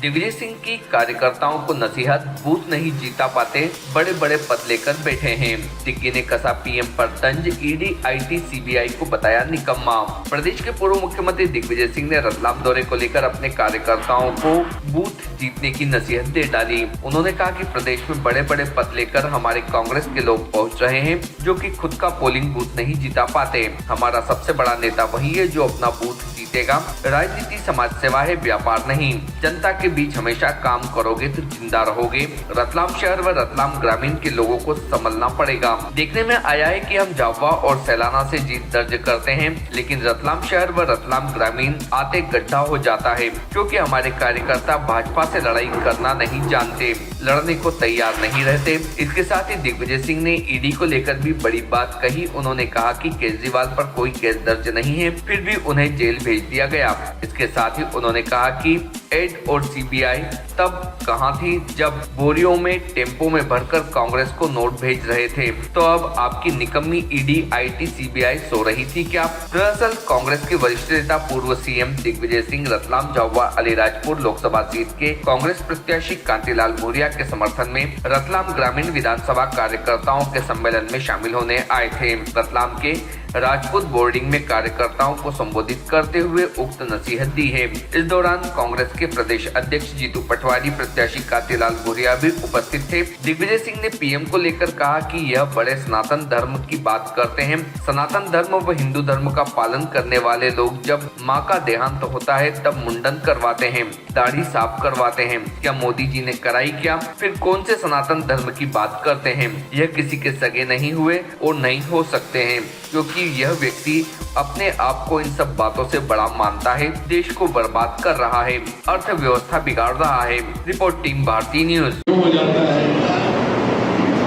दिग्विजय सिंह की कार्यकर्ताओं को नसीहत, बूथ नहीं जीता पाते, बड़े बड़े पद लेकर बैठे हैं। दिग्गी ने कसा पीएम पर तंज, ईडी, आईटी, सीबीआई को बताया निकम्मा। प्रदेश के पूर्व मुख्यमंत्री दिग्विजय सिंह ने रतलाम दौरे को लेकर अपने कार्यकर्ताओं को बूथ जीतने की नसीहत दे डाली। उन्होंने कहा कि प्रदेश में बड़े बड़े पद लेकर हमारे कांग्रेस के लोग पहुंच रहे हैं, जो कि खुद का पोलिंग बूथ नहीं जीता पाते। हमारा सबसे बड़ा नेता वही है जो अपना बूथ जीतेगा। राजनीति समाज सेवा है, व्यापार नहीं। जनता के बीच हमेशा काम करोगे तो जिंदा रहोगे। रतलाम शहर व रतलाम ग्रामीण के लोगों को संभलना पड़ेगा। देखने में आया है कि हम जावा और सैलाना से जीत दर्ज करते हैं, लेकिन रतलाम शहर व रतलाम ग्रामीण आते गड्ढा हो जाता है, क्योंकि हमारे कार्यकर्ता भाजपा से लड़ाई करना नहीं जानते, लड़ने को तैयार नहीं रहते। इसके साथ ही दिग्विजय सिंह ने ईडी को लेकर भी बड़ी बात कही। उन्होंने कहा कि केजरीवाल पर कोई केस दर्ज नहीं है, फिर भी उन्हें जेल भेज दिया गया। इसके साथ ही उन्होंने कहा कि एड और सीबीआई तब कहां थी जब बोरियों में टेम्पो में भरकर कांग्रेस को नोट भेज रहे थे, तो अब आपकी निकम्मी ईडी, आईटी, सीबीआई सो रही थी क्या? दरअसल कांग्रेस के वरिष्ठ नेता पूर्व सीएम दिग्विजय सिंह रतलाम, जावा, अलीराजपुर लोकसभा सीट के कांग्रेस प्रत्याशी कांतिलाल भूरिया के समर्थन में रतलाम ग्रामीण विधानसभा कार्यकर्ताओं के सम्मेलन में शामिल होने आए थे। रतलाम के राजपूत बोर्डिंग में कार्यकर्ताओं को संबोधित करते हुए उक्त नसीहत दी है। इस दौरान कांग्रेस के प्रदेश अध्यक्ष जीतू पटवारी, प्रत्याशी कांतिलाल भूरिया भी उपस्थित थे। दिग्विजय सिंह ने पीएम को लेकर कहा कि यह बड़े सनातन धर्म की बात करते हैं। सनातन धर्म व हिंदू धर्म का पालन करने वाले लोग जब माँ का देहांत होता है तब मुंडन करवाते हैं, दाढ़ी साफ करवाते हैं। क्या मोदी जी ने कराई क्या? फिर कौन से सनातन धर्म की बात करते हैं? यह किसी के सगे नहीं हुए और नहीं हो सकते हैं, क्योंकि यह व्यक्ति अपने आप को इन सब बातों से बड़ा मानता है, देश को बर्बाद कर रहा है, अर्थव्यवस्था बिगाड़ रहा है। Report team Bharati news. हो जाता है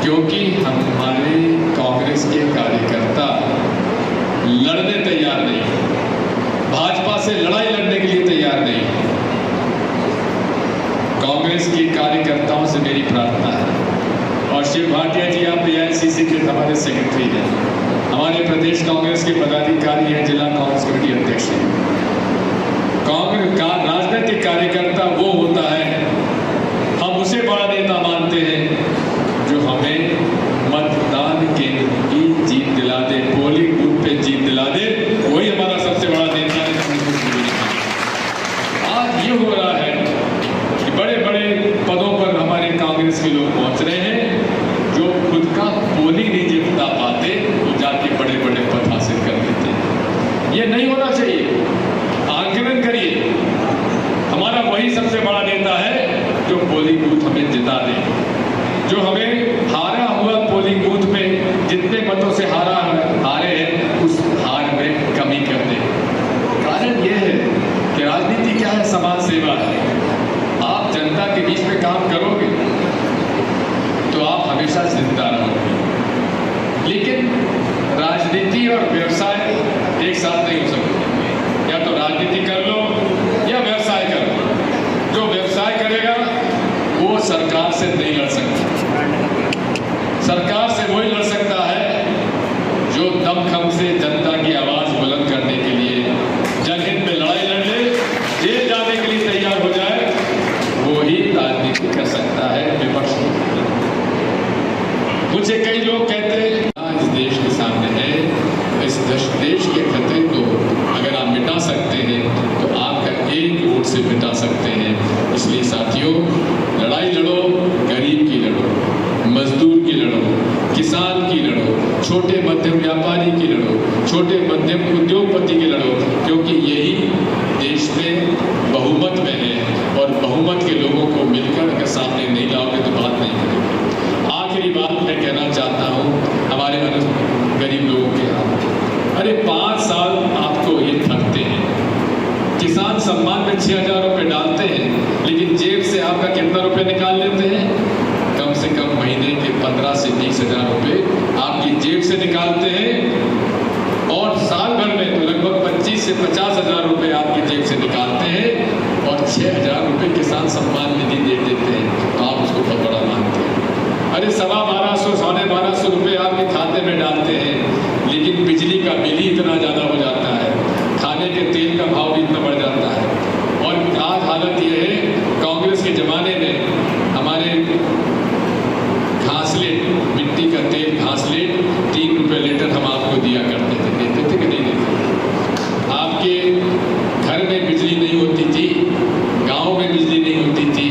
क्योंकि हमारे कांग्रेस के कार्यकर्ता लड़ने तैयार नहीं, भाजपा से लड़ाई लड़ने के लिए तैयार नहीं। कांग्रेस के कार्यकर्ताओं से मेरी प्रार्थना है, और शिव भाटिया जी आप एआईसीसी के हमारे सेक्रेटरी हैं, हमारे प्रदेश कांग्रेस के पदाधिकारी हैं, जिला कांग्रेस कमेटी अध्यक्ष हैं। कांग्रेस का राजनीतिक कार्यकर्ता वो होता है, हम उसे बड़ा नेता मानते हैं जो हमें मतदान केंद्र की जीत दिला दे, पोलिंग बूथ पे जीत दिला दे, वही हमारा सबसे बड़ा नेता है। आज ये हो रहा है कि बड़े बड़े पदों पर हमारे कांग्रेस के लोग पहुंच रहे हैं, जो खुद का पोलिंग नहीं जीता पाते, वो जाके बड़े बड़े पद हासिल कर लेते हैं। ये नहीं होना चाहिए। आंकलन करिए, हमारा वही सबसे बड़ा नेता है जो पोलिंग बूथ हमें जिता दे, जो हमें हारा हुआ पोलिंग बूथ में जितने मतों से हारे हैं उस हार में कमी कर दे। कारण यह है कि राजनीति क्या है, समाज सेवा है। आप जनता के बीच में काम करोगे तो आप हमेशा जिंदा रहोगे, लेकिन राजनीति और व्यवसाय एक साथ नहीं हो सकते। या तो राजनीति कर लो या व्यवसाय कर लो। जो व्यवसाय करेगा वो सरकार से नहीं लड़ सकता। सरकार से वही लड़ सकता है जो दमखम से जनता की आवाज बुलंद करने के लिए जनहित में लड़ाई लड़ ले, जेल जाने के लिए तैयार हो जाए, वो ही राजनीति कर सकता है। विपक्ष मुझे कई लोग कहते हैं आज देश के सामने है, इस देश के खतरे को अगर आप मिटा सकते हैं तो आपका एक वोट से मिटा सकते हैं। इसलिए साथियों, लड़ाई लड़ो, गरीब की लड़ो, मजदूर की लड़ो, किसान की लड़ो, छोटे मध्यम व्यापारी की लड़ो, छोटे मध्यम उद्योगपति की लड़ो, क्योंकि यही देश में बहुमत में है, और बहुमत के लोगों को मिलकर अगर सामने नहीं लाओगे तो बात नहीं करेंगे। आखिरी बात मैं कहना चाहता हूँ हमारे गरीब लोगों के यहाँ, अरे 5 साल आपको ये थकते हैं। किसान सम्मान में 6,000 रुपये डालते हैं, लेकिन जेब से आपका कितना रुपये निकाल लेते हैं? कम से कम महीने के 15 से 20,000 रुपये आपकी जेब से निकालते हैं, और साल भर में तो लगभग 25 से 50,000 रुपये आपकी जेब से निकालते हैं, और 6,000 रुपये किसान सम्मान निधि दे देते हैं, तो आप उसको बहुत बड़ा मानते हैं। अरे 1250, 1250 रुपये आपके खाते में डालते हैं, लेकिन बिजली का बिल ही इतना ज़्यादा हो जाता है, खाने के तेल का भाव भी इतना बढ़ जाता है। और आज हालत ये है, कांग्रेस कांग्रेस के ज़माने में हमारे घासलेट, मिट्टी का तेल घासलेट 3 रुपये लीटर हम आपको दिया करते थे। देते थे कि नहीं देते? आपके घर में बिजली नहीं होती थी, गांव में बिजली नहीं होती थी,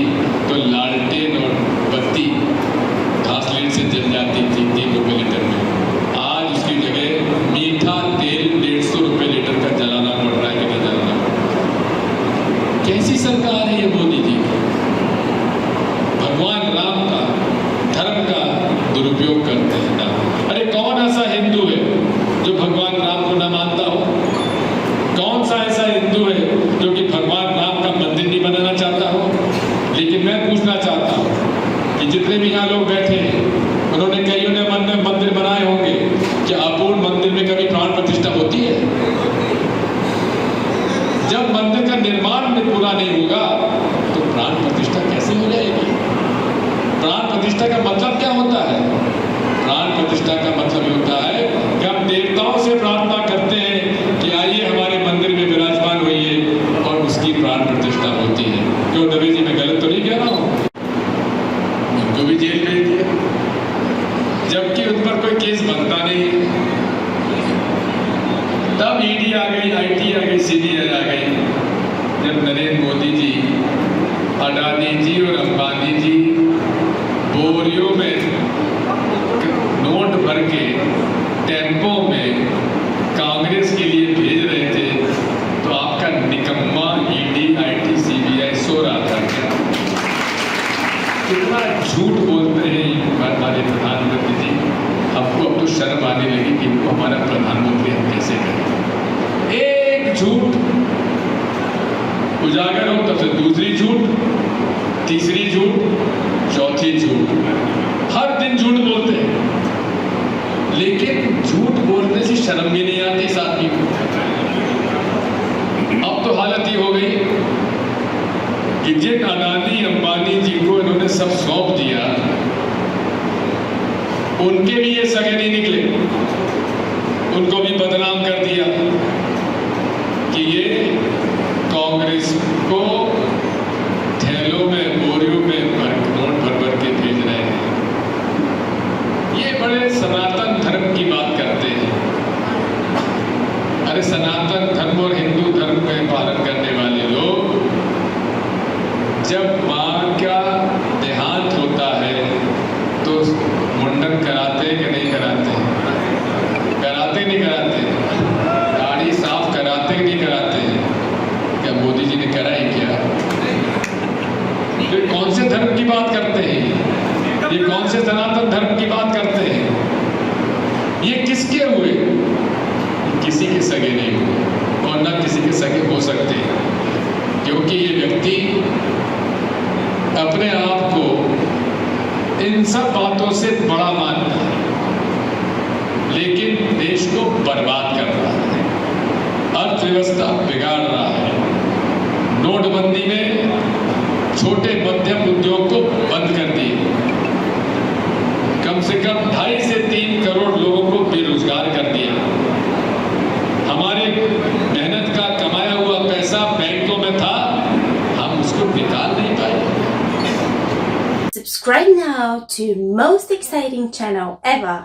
तो लालटेन और बत्ती घासलेट से जल जाती थी 3 रुपये लीटर में। आज उसकी जगह मीठा तेल 150 रुपये लीटर का जलाना पड़ रहा है कि नहीं जलाना पड़ रहा है? कैसी सरकार है ये मोदी जी? भगवान राम का, धर्म का दुरुपयोग करते हैं ना। अरे कौन ऐसा हिंदू है जो भगवान राम को न मानता हो? कौन सा ऐसा हिंदू है जो कि भगवान राम का मंदिर नहीं बनाना चाहता हो? लेकिन मैं पूछना चाहता हूँ कि जितने भी यहाँ लोग बैठे हैं, उन्होंने कईयों ने मन में मंदिर बनाए होंगे, क्या अपूर्ण मंदिर में कभी प्राण प्रतिष्ठा होती है? जब मंदिर का निर्माण में पूरा नहीं होगा तो प्राण प्रतिष्ठा कैसे हो जाएगी? प्राण प्रतिष्ठा का मतलब क्या होता है? प्राण प्रतिष्ठा का मतलब ये होता है कि हम देवताओं से प्रार्थना करते हैं कि आइए हमारे मंदिर में विराजमान होइए, और उसकी प्राण प्रतिष्ठा होती है। क्यों दवे जी, मैं गलत तो नहीं कह रहा हूँ? उनको भी जेल भेज दिया, जबकि उन पर कोई केस बनता नहीं है। तब ईडी आ गई, आईटी आ गई, सीबीआई आ गई, जब नरेंद्र मोदी जी, अडानी जी और अंबानी जी बोरियों में नोट भर के टेम्पो में कांग्रेस के लिए भेज रहे थे, तो आपका निकम्मा ईडी, आईटी, सीबीआई सो रहा था क्या? कितना झूठ बोलते हैं हमारे प्रधानमंत्री जी। हमको अब तो शर्म आने लगी कि इनको हमारा प्रधानमंत्री हम कैसे करें। एक झूठ उजागर हो तब से दूसरी झूठ, तीसरी झूठ, चौथी झूठ। हर दिन झूठ बोलते हैं, लेकिन झूठ बोलने से शर्म भी नहीं आती इस आदमी को। अब तो हालत ये हो गई कि जिन अडानी अंबानी जी को इन्होंने सब सौंप दिया, उनके भी ये सगे नहीं निकले, उनको भी बदनाम कर दिया कि ये कांग्रेस को थैलों में, बोरियों में नोट भर भर के भेज रहे हैं। ये बड़े सनातन धर्म की बात करते हैं। अरे सनातन धर्म और हिंदू धर्म में पालन करने वाले लोग, जब मां का देहांत होता है तो मुंडन कराते कि नहीं कराते? कराते नहीं कराते? दाढ़ी साफ कराते कि नहीं कराते? क्या मोदी जी ने कराई क्या? ये कौन से धर्म की बात करते हैं? ये कौन से सनातन धर्म की बात करते हैं? ये किसके हुए? किसी के सगे नहीं हुए, और न किसी के सगे हो सकते हैं, क्योंकि ये व्यक्ति अपने आप को इन सब बातों से बड़ा मानता है, लेकिन देश को बर्बाद कर रहा है, अर्थव्यवस्था बिगाड़ रहा है। नोटबंदी में छोटे मध्यम उद्योग को बंद कर दिए, कम से कम 2.5 से 3 करोड़ लोगों को बेरोजगार कर दिया। हमारे मेहनत का कमाया हुआ पैसा बैंकों में था, हम उसको निकाल नहीं पाए। Subscribe now to most exciting channel ever.